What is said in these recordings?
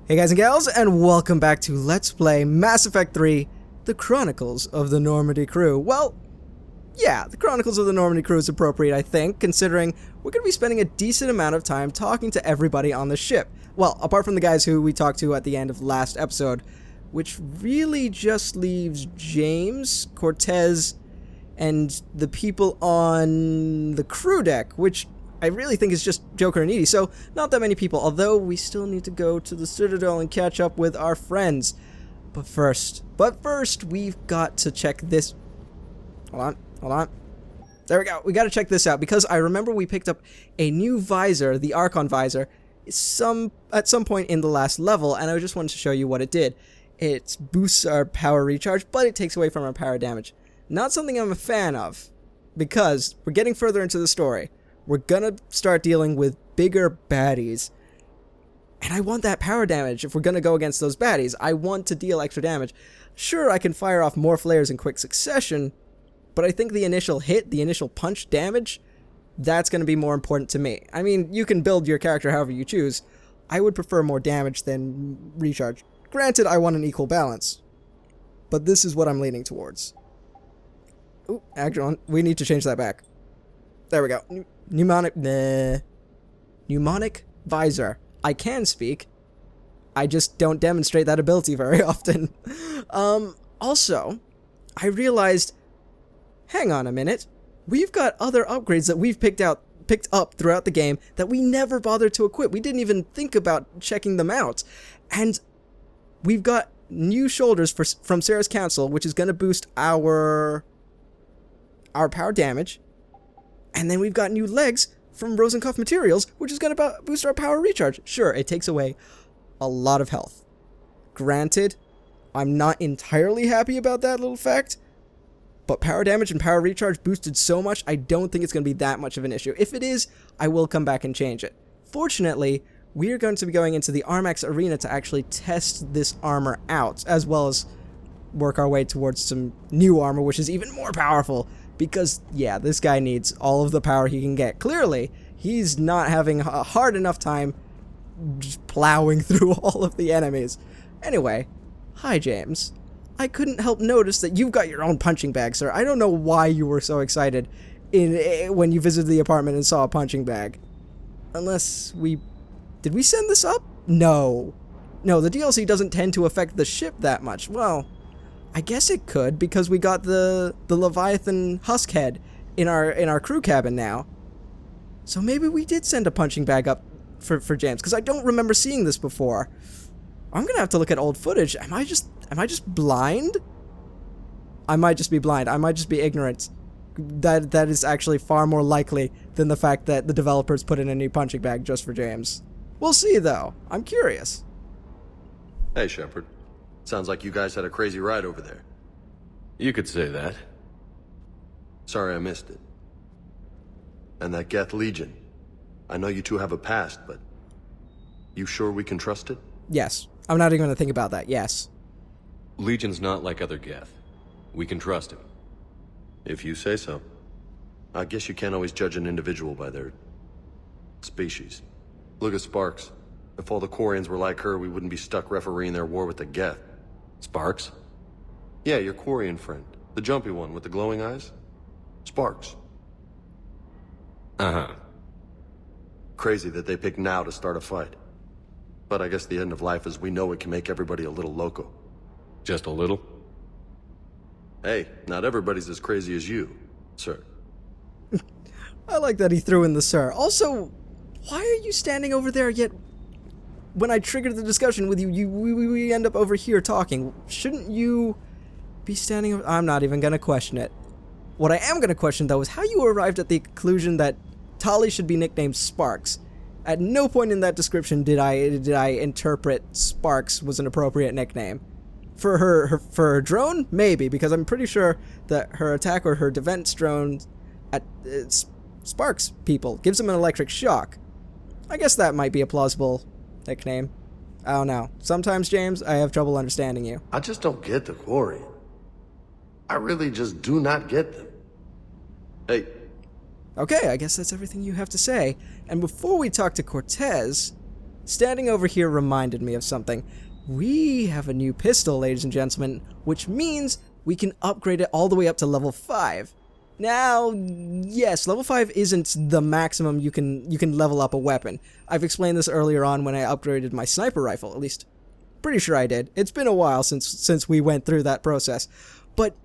Hey guys and gals, and welcome back to Let's Play Mass Effect 3, The Chronicles of the Normandy Crew. Well, yeah, The Chronicles of the Normandy Crew is appropriate, I think, considering we're going to be spending a decent amount of time talking to everybody on the ship. Well, apart from the guys who we talked to at the end of last episode, which really just leaves James, Cortez, and the people on the crew deck, which I really think is just Joker and Edie, so not that many people, although we still need to go to the Citadel and catch up with our friends. But first, we've got to check this. Hold on. There we go. We got to check this out, because I remember we picked up a new visor, the Archon visor, at some point in the last level, and I just wanted to show you what it did. It boosts our power recharge, but it takes away from our power damage. Not something I'm a fan of, because we're getting further into the story. We're gonna start dealing with bigger baddies. And I want that power damage if we're gonna go against those baddies. I want to deal extra damage. Sure, I can fire off more flares in quick succession, but I think the initial hit, the initial punch damage, that's gonna be more important to me. I mean, you can build your character however you choose. I would prefer more damage than recharge. Granted, I want an equal balance. But this is what I'm leaning towards. Ooh, actually, we need to change that back. There we go. Pneumonic visor. I can speak. I just don't demonstrate that ability very often. Also, I realized, hang on a minute, we've got other upgrades that we've picked up throughout the game that we never bothered to equip. We didn't even think about checking them out. And we've got new shoulders from Sarah's Council, which is going to boost our power damage. And then we've got new legs from Rosenkopf Materials, which is going to boost our power recharge. Sure, it takes away a lot of health. Granted, I'm not entirely happy about that little fact, but power damage and power recharge boosted so much, I don't think it's going to be that much of an issue. If it is, I will come back and change it. Fortunately, we are going to be going into the Armax Arena to actually test this armor out, as well as work our way towards some new armor, which is even more powerful. Because, yeah, this guy needs all of the power he can get. Clearly, he's not having a hard enough time just plowing through all of the enemies. Anyway, hi James. I couldn't help notice that you've got your own punching bag, sir. I don't know why you were so excited when you visited the apartment and saw a punching bag. Unless did we send this up? No. No, the DLC doesn't tend to affect the ship that much. Well, I guess it could, because we got the Leviathan husk head in our crew cabin now. So maybe we did send a punching bag up for James, because I don't remember seeing this before. I'm gonna have to look at old footage. Am I just blind? I might just be blind. I might just be ignorant. That is actually far more likely than the fact that the developers put in a new punching bag just for James. We'll see, though. I'm curious. Hey, Shepard. Sounds like you guys had a crazy ride over there. You could say that. Sorry I missed it. And that Geth Legion. I know you two have a past, but you sure we can trust it? Yes. I'm not even going to think about that. Yes. Legion's not like other Geth. We can trust him. If you say so. I guess you can't always judge an individual by their species. Look at Sparks. If all the Quarians were like her, we wouldn't be stuck refereeing their war with the Geth. Sparks? Yeah, your Quarian friend. The jumpy one with the glowing eyes. Sparks. Uh-huh. Crazy that they pick now to start a fight. But I guess the end of life as we know it can make everybody a little loco. Just a little? Hey, not everybody's as crazy as you, sir. I like that he threw in the sir. Also, why are you standing over there yet? When I triggered the discussion with you, we end up over here talking. Shouldn't you be standing over? I'm not even going to question it. What I am going to question, though, is how you arrived at the conclusion that Tali should be nicknamed Sparks. At no point in that description did I interpret Sparks was an appropriate nickname. For her drone, maybe, because I'm pretty sure that her attack or her defense drone sparks people, gives them an electric shock. I guess that might be a plausible nickname. I don't know. Sometimes, James, I have trouble understanding you. I just don't get the Quarian. I really just do not get them. Hey. Okay, I guess that's everything you have to say. And before we talk to Cortez, standing over here reminded me of something. We have a new pistol, ladies and gentlemen, which means we can upgrade it all the way up to level 5. Now, yes, level 5 isn't the maximum you can level up a weapon. I've explained this earlier on when I upgraded my sniper rifle, at least pretty sure I did. It's been a while since we went through that process. But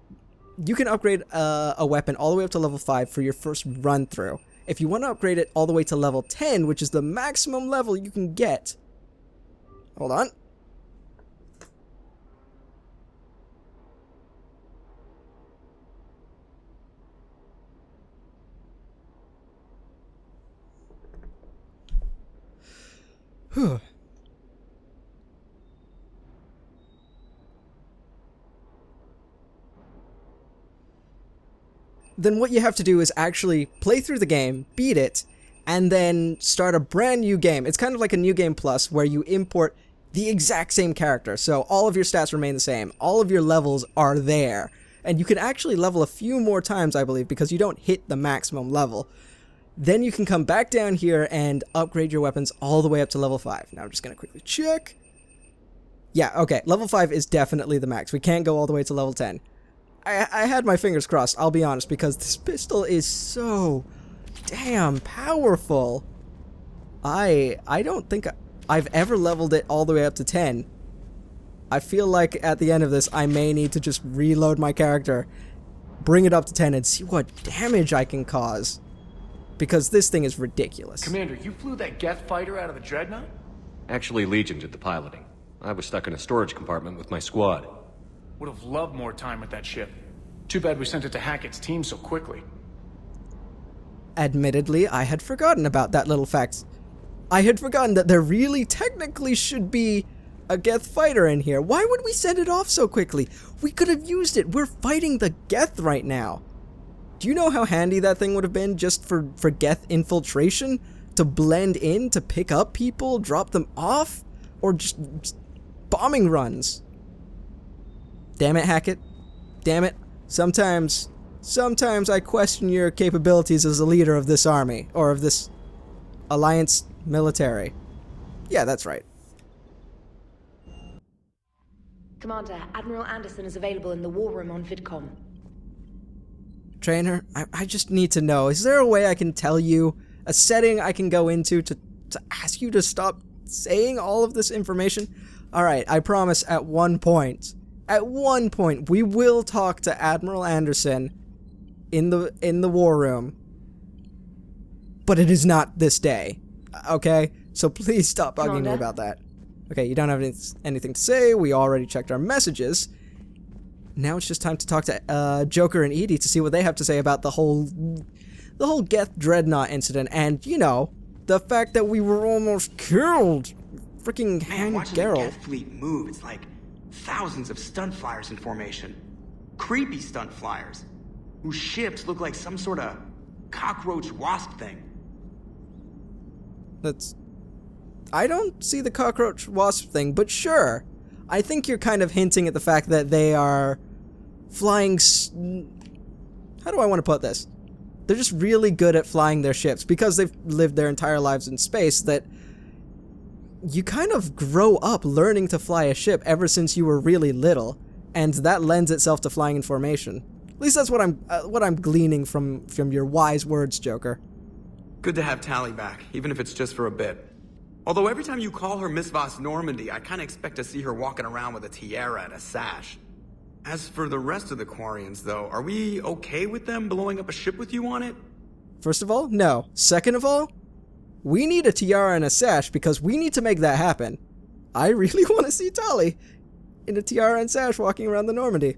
you can upgrade a weapon all the way up to level 5 for your first run through. If you want to upgrade it all the way to level 10, which is the maximum level you can get... Hold on. Whew. Then what you have to do is actually play through the game, beat it, and then start a brand new game. It's kind of like a New Game Plus where you import the exact same character. So all of your stats remain the same. All of your levels are there. And you can actually level a few more times, I believe, because you don't hit the maximum level. Then you can come back down here and upgrade your weapons all the way up to level 5. Now I'm just going to quickly check. Yeah, okay, level 5 is definitely the max. We can't go all the way to level 10. I had my fingers crossed, I'll be honest, because this pistol is so damn powerful. I don't think I've ever leveled it all the way up to 10. I feel like at the end of this, I may need to just reload my character, bring it up to 10, and see what damage I can cause. Because this thing is ridiculous. Commander, you flew that Geth fighter out of the Dreadnought? Actually, Legion did the piloting. I was stuck in a storage compartment with my squad. Would have loved more time with that ship. Too bad we sent it to Hackett's team so quickly. Admittedly, I had forgotten about that little fact. I had forgotten that there really technically should be a Geth fighter in here. Why would we send it off so quickly? We could have used it. We're fighting the Geth right now. Do you know how handy that thing would have been just for Geth infiltration? To blend in, to pick up people, drop them off? Or just bombing runs? Damn it, Hackett. Damn it. Sometimes I question your capabilities as a leader of this army, or of this Alliance military. Yeah, that's right. Commander, Admiral Anderson is available in the war room on VidCom. Trainer, I just need to know, is there a way I can tell you, a setting I can go into to ask you to stop saying all of this information? Alright, I promise at one point, we will talk to Admiral Anderson in the war room. But it is not this day. Okay? So please stop bugging me about that. Okay, you don't have anything to say. We already checked our messages. Now it's just time to talk to Joker and Edie to see what they have to say about the whole Geth Dreadnought incident, and, you know, the fact that we were almost killed. Freaking hang watching Geralt. the Geth fleet move, it's like thousands of stunt flyers in formation. Creepy stunt flyers, whose ships look like some sort of cockroach wasp thing. I don't see the cockroach wasp thing, but sure. I think you're kind of hinting at the fact that they are flying... How do I want to put this? They're just really good at flying their ships because they've lived their entire lives in space, that you kind of grow up learning to fly a ship ever since you were really little, and that lends itself to flying in formation. At least that's what I'm gleaning from your wise words, Joker. Good to have Tally back, even if it's just for a bit. Although every time you call her Miss Voss Normandy, I kinda expect to see her walking around with a tiara and a sash. As for the rest of the Quarians, though, are we okay with them blowing up a ship with you on it? First of all, no. Second of all, we need a tiara and a sash because we need to make that happen. I really want to see Tali in a tiara and sash walking around the Normandy.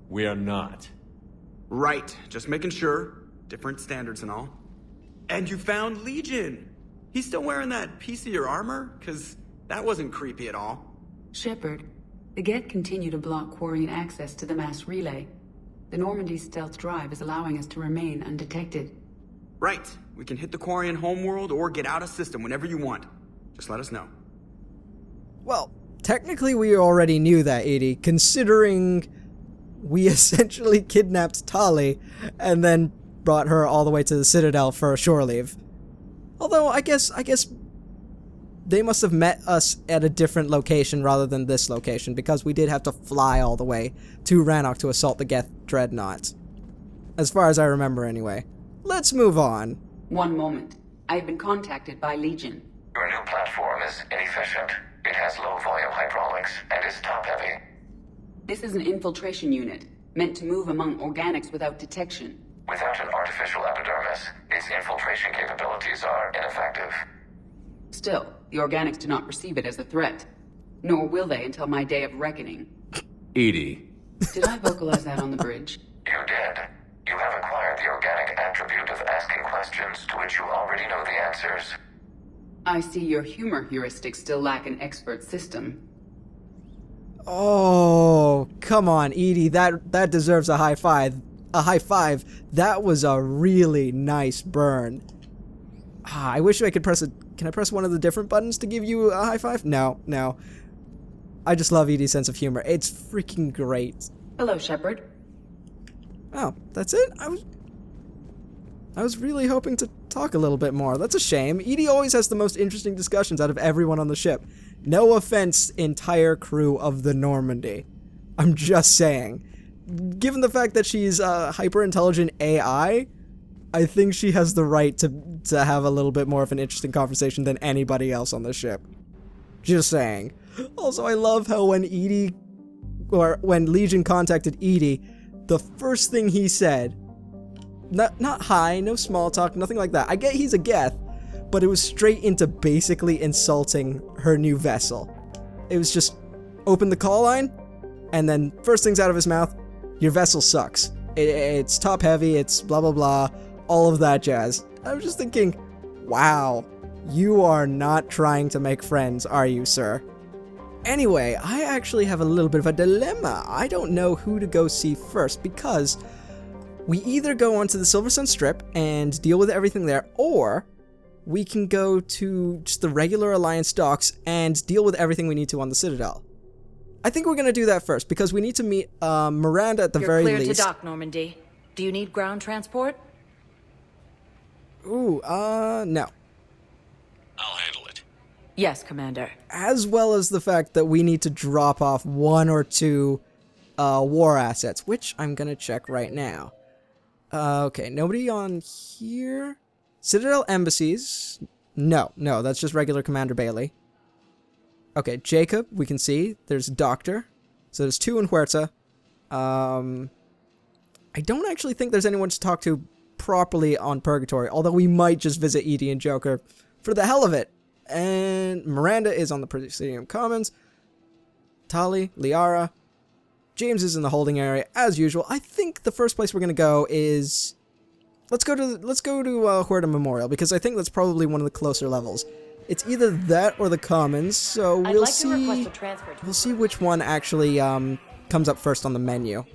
We are not. Right, just making sure. Different standards and all. And you found Legion! He's still wearing that piece of your armor? 'Cause that wasn't creepy at all. Shepard, the Geth continue to block Quarian access to the mass relay. The Normandy's stealth drive is allowing us to remain undetected. Right. We can hit the Quarian homeworld or get out of system whenever you want. Just let us know. Well, technically we already knew that, Edie, considering we essentially kidnapped Tali and then brought her all the way to the Citadel for a shore leave. Although, I guess they must have met us at a different location rather than this location, because we did have to fly all the way to Rannoch to assault the Geth Dreadnought. As far as I remember, anyway. Let's move on. One moment. I have been contacted by Legion. Your new platform is inefficient. It has low-volume hydraulics and is top-heavy. This is an infiltration unit, meant to move among organics without detection. Without an artificial epidermis, its infiltration capabilities are ineffective. Still, the organics do not perceive it as a threat. Nor will they until my day of reckoning. Edie. Did I vocalize that on the bridge? You did. You have acquired the organic attribute of asking questions to which you already know the answers. I see your humor heuristics still lack an expert system. Oh, come on, Edie. That deserves a high five. A high five. That was a really nice burn. I wish I could press a... Can I press one of the different buttons to give you a high five? No. I just love Edie's sense of humor. It's freaking great. Hello, Shepard. Oh, that's it? I was really hoping to talk a little bit more. That's a shame. Edie always has the most interesting discussions out of everyone on the ship. No offense, entire crew of the Normandy. I'm just saying. Given the fact that she's a hyper-intelligent AI, I think she has the right to have a little bit more of an interesting conversation than anybody else on the ship. Just saying. Also, I love how when Legion contacted Edie, the first thing he said, not hi, no small talk, nothing like that. I get he's a Geth, but it was straight into basically insulting her new vessel. It was just, open the call line, and then first things out of his mouth, your vessel sucks. It's top heavy, it's blah blah blah, all of that jazz. I was just thinking, wow, you are not trying to make friends, are you, sir? Anyway, I actually have a little bit of a dilemma. I don't know who to go see first, because we either go onto the Silverstone Strip and deal with everything there, or we can go to just the regular Alliance docks and deal with everything we need to on the Citadel. I think we're going to do that first, because we need to meet Miranda at the very least. You're clear to dock, Normandy. Do you need ground transport? Ooh, no. I'll handle it. Yes, Commander. As well as the fact that we need to drop off one or two war assets, which I'm going to check right now. Okay, nobody on here? Citadel Embassies? No, that's just regular Commander Bailey. Okay, Jacob, we can see. There's Doctor. So there's two in Huerta. I don't actually think there's anyone to talk to properly on Purgatory, although we might just visit Edie and Joker for the hell of it. And Miranda is on the Presidium Commons. Tali, Liara. James is in the holding area, as usual. I think the first place we're going to go is... Let's go to Huerta Memorial, because I think that's probably one of the closer levels. It's either that or the Commons, so we'll see which one actually comes up first on the menu.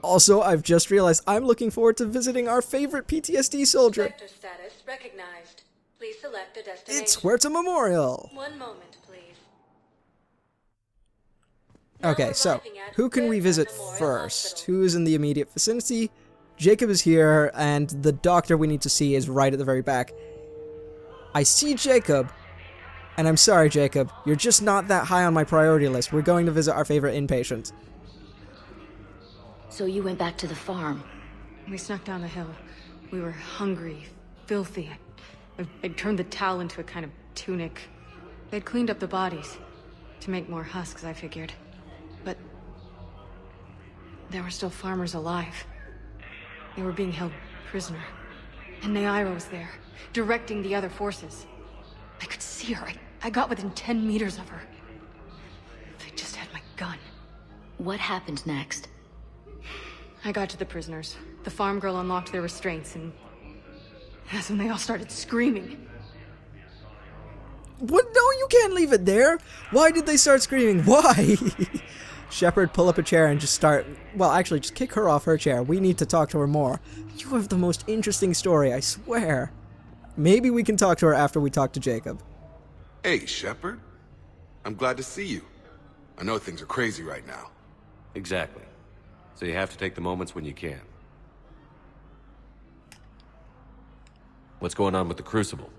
Also, I've just realized I'm looking forward to visiting our favorite PTSD soldier. Sector status recognized. Please select a destination. It's Huerta Memorial. One moment, please. Okay, so who can we visit first? Who is in the immediate vicinity? Jacob is here, and the doctor we need to see is right at the very back. I see Jacob, and I'm sorry, Jacob. You're just not that high on my priority list. We're going to visit our favorite inpatient. So you went back to the farm? We snuck down the hill. We were hungry, filthy. I'd turned the towel into a kind of tunic. They'd cleaned up the bodies to make more husks, I figured. But there were still farmers alive. They were being held prisoner. And Naira was there, directing the other forces. I could see her. I got within 10 meters of her. If I just had my gun. What happened next? I got to the prisoners. The farm girl unlocked their restraints, and that's when they all started screaming. What? No, you can't leave it there. Why did they start screaming? Why? Shepard, pull up a chair and just start... Well, actually, just kick her off her chair. We need to talk to her more. You have the most interesting story, I swear. Maybe we can talk to her after we talk to Jacob. Hey, Shepard. I'm glad to see you. I know things are crazy right now. Exactly. So you have to take the moments when you can. What's going on with the Crucible?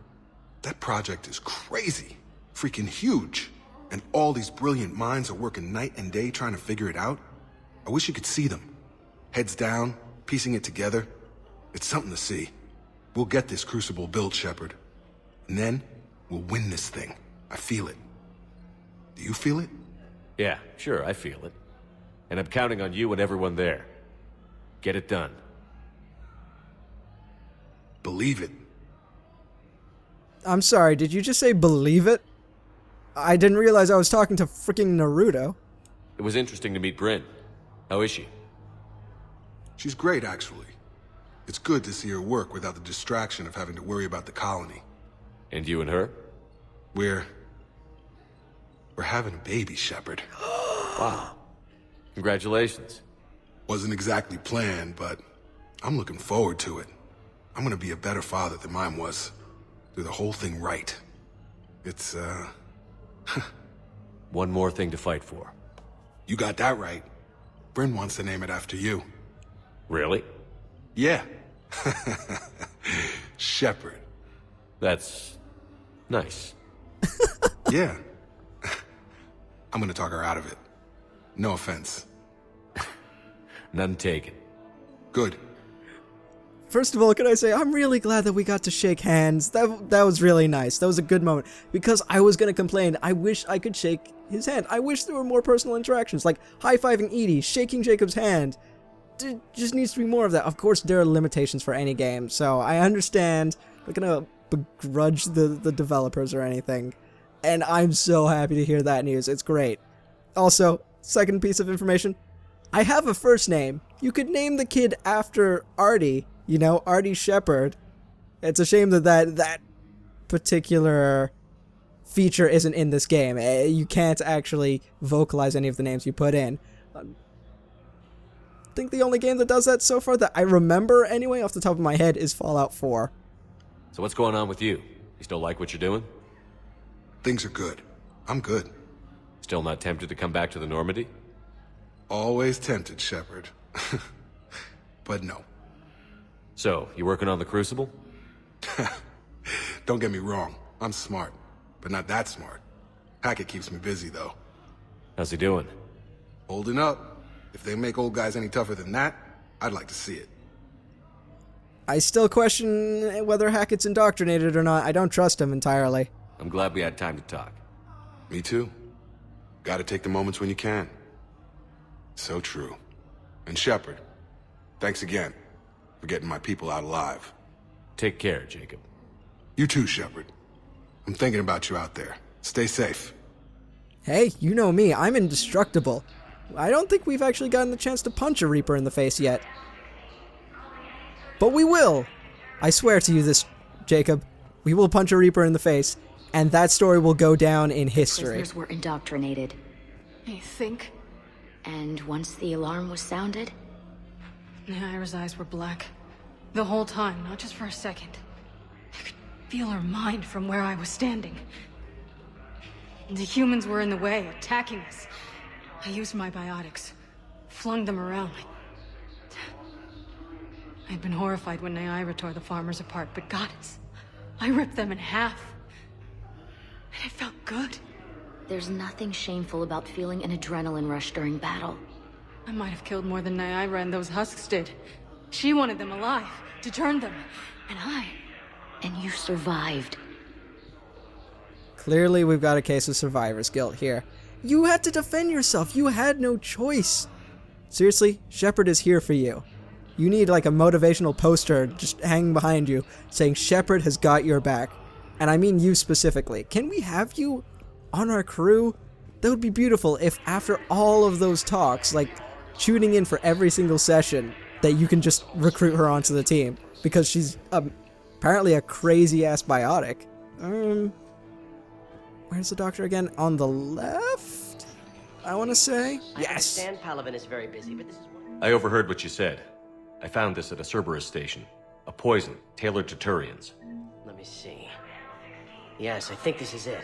That project is crazy. Freaking huge. And all these brilliant minds are working night and day trying to figure it out. I wish you could see them. Heads down, piecing it together. It's something to see. We'll get this Crucible built, Shepard. And then, we'll win this thing. I feel it. Do you feel it? Yeah, sure, I feel it. And I'm counting on you and everyone there. Get it done. Believe it. I'm sorry, did you just say believe it? I didn't realize I was talking to freaking Naruto. It was interesting to meet Bryn. How is she? She's great, actually. It's good to see her work without the distraction of having to worry about the colony. And you and her? We're having a baby, Shepard. Wow. Congratulations. Wasn't exactly planned, but I'm looking forward to it. I'm gonna be a better father than mine was. Do the whole thing right. It's, One more thing to fight for. You got that right. Bryn wants to name it after you. Really? Yeah. Shepard. That's nice. Yeah. I'm gonna talk her out of it. No offense. None taken. Good. First of all, can I say, I'm really glad that we got to shake hands. That was really nice. That was a good moment. Because I was going to complain, I wish I could shake his hand. I wish there were more personal interactions, like high-fiving Edie, shaking Jacob's hand. There just needs to be more of that. Of course, there are limitations for any game, so I understand. I'm not going to begrudge the developers or anything. And I'm so happy to hear that news. It's great. Also, second piece of information, I have a first name. You could name the kid after Artie. You know, Artie Shepard. It's a shame that particular feature isn't in this game. You can't actually vocalize any of the names you put in. I think the only game that does that so far that I remember anyway off the top of my head is Fallout 4. So what's going on with you? You still like what you're doing? Things are good. I'm good. Still not tempted to come back to the Normandy? Always tempted, Shepard. But no. So, you working on the Crucible? Don't get me wrong. I'm smart, but not that smart. Hackett keeps me busy, though. How's he doing? Holding up. If they make old guys any tougher than that, I'd like to see it. I still question whether Hackett's indoctrinated or not. I don't trust him entirely. I'm glad we had time to talk. Me too. Gotta take the moments when you can. So true. And Shepard, thanks again for getting my people out alive. Take care, Jacob. You too, Shepard. I'm thinking about you out there. Stay safe. Hey, you know me. I'm indestructible. I don't think we've actually gotten the chance to punch a Reaper in the face yet. But we will. I swear to you this, Jacob. We will punch a Reaper in the face, and that story will go down in history. Prisoners were indoctrinated. You think? And once the alarm was sounded? Naira's eyes were black. The whole time, not just for a second. I could feel her mind from where I was standing. The humans were in the way, attacking us. I used my biotics, flung them around like... I'd been horrified when Naira tore the farmers apart, but goddess, I ripped them in half. And it felt good. There's nothing shameful about feeling an adrenaline rush during battle. I might have killed more than Naira and those husks did. She wanted them alive, to turn them, and I... And you survived. Clearly, we've got a case of survivor's guilt here. You had to defend yourself. You had no choice. Seriously, Shepard is here for you. You need like a motivational poster just hanging behind you saying Shepard has got your back. And I mean you specifically. Can we have you on our crew? That would be beautiful if after all of those talks, like tuning in for every single session, that you can just recruit her onto the team. Because she's apparently a crazy-ass biotic. Where's the doctor again? On the left? I want to say? Yes! I understand Palaven is very busy, but this is one... I overheard what you said. I found this at a Cerberus station. A poison tailored to Turians. Let me see. Yes, I think this is it.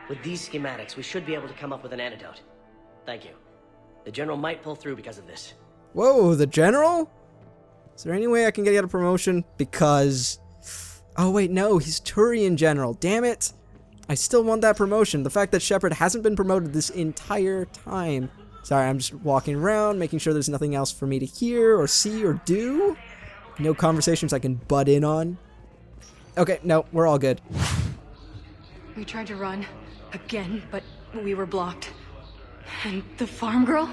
With these schematics, we should be able to come up with an antidote. Thank you. The General might pull through because of this. Whoa, the General? Is there any way I can get a promotion? Because Oh wait, no, he's Turian General. Damn it! I still want that promotion. The fact that Shepard hasn't been promoted this entire time. Sorry, I'm just walking around, making sure there's nothing else for me to hear or see or do. No conversations I can butt in on. Okay, no, we're all good. We tried to run again, but we were blocked. And the farm girl?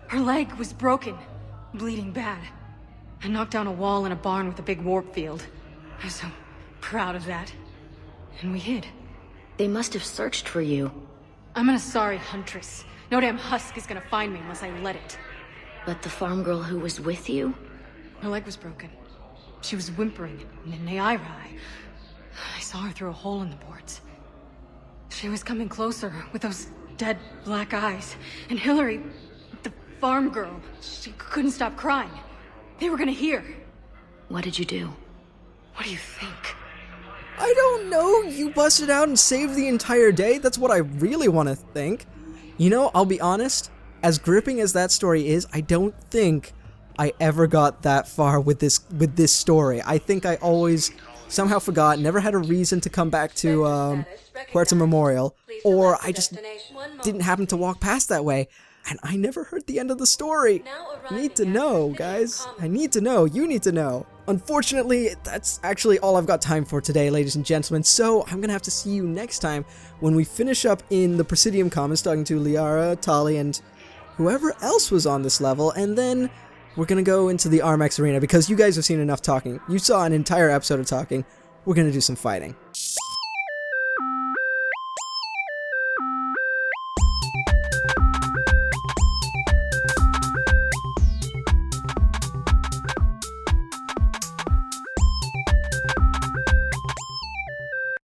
Her leg was broken, bleeding bad. I knocked down a wall in a barn with a big warp field. I was so proud of that. And we hid. They must have searched for you. I'm an Asari huntress. No damn husk is gonna find me unless I let it. But the farm girl who was with you? Her leg was broken. She was whimpering, and in Naira, I saw her through a hole in the boards. She was coming closer with those dead black eyes. And Hillary, the farm girl, she couldn't stop crying. They were gonna hear. What did you do? What do you think? I don't know. You busted out and saved the entire day? That's what I really want to think. You know, I'll be honest. As gripping as that story is, I don't think I ever got that far with this story. I think I always somehow forgot, never had a reason to come back to Puerto Memorial, or I just didn't happen to walk past that way, and I never heard the end of the story. I need to know, guys. I need to know. You need to know. Unfortunately, that's actually all I've got time for today, ladies and gentlemen, so I'm gonna have to see you next time when we finish up in the Presidium Commons talking to Liara, Tali, and whoever else was on this level, and then we're gonna go into the Armax Arena because you guys have seen enough talking. You saw an entire episode of talking. We're gonna do some fighting.